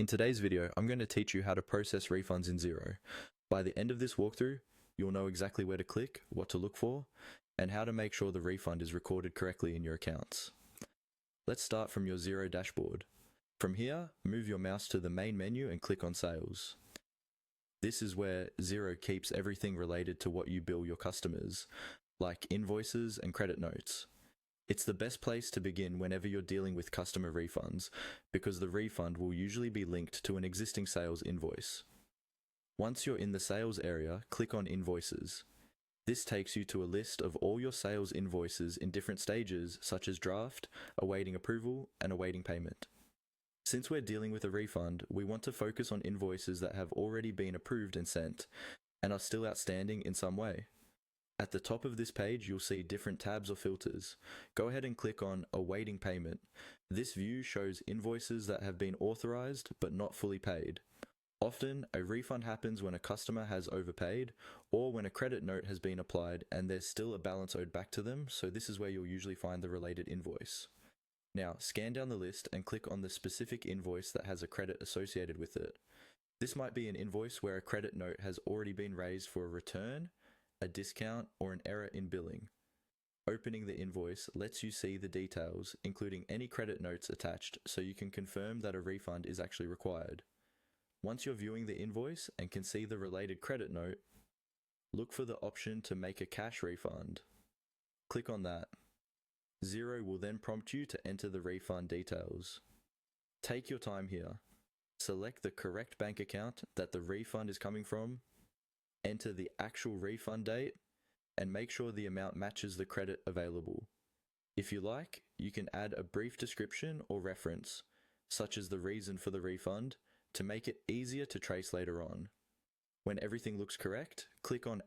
In today's video, I'm going to teach you how to process refunds in Xero. By the end of this walkthrough, you'll know exactly where to click, what to look for, and how to make sure the refund is recorded correctly in your accounts. Let's start from your Xero dashboard. From here, move your mouse to the main menu and click on Sales. This is where Xero keeps everything related to what you bill your customers, like invoices and credit notes. It's the best place to begin whenever you're dealing with customer refunds, because the refund will usually be linked to an existing sales invoice. Once you're in the sales area, click on Invoices. This takes you to a list of all your sales invoices in different stages, such as draft, awaiting approval, and awaiting payment. Since we're dealing with a refund, we want to focus on invoices that have already been approved and sent, and are still outstanding in some way. At the top of this page, you'll see different tabs or filters. Go ahead and click on Awaiting Payment. This view shows invoices that have been authorized but not fully paid. Often, a refund happens when a customer has overpaid or when a credit note has been applied and there's still a balance owed back to them, so this is where you'll usually find the related invoice. Now, scan down the list and click on the specific invoice that has a credit associated with it. This might be an invoice where a credit note has already been raised for a return, a discount, or an error in billing. Opening the invoice lets you see the details, including any credit notes attached, so you can confirm that a refund is actually required. Once you're viewing the invoice and can see the related credit note, look for the option to make a cash refund. Click on that. Xero will then prompt you to enter the refund details. Take your time here. Select the correct bank account that the refund is coming from, enter the actual refund date, and make sure the amount matches the credit available. If you like, you can add a brief description or reference, such as the reason for the refund, to make it easier to trace later on. When everything looks correct, click on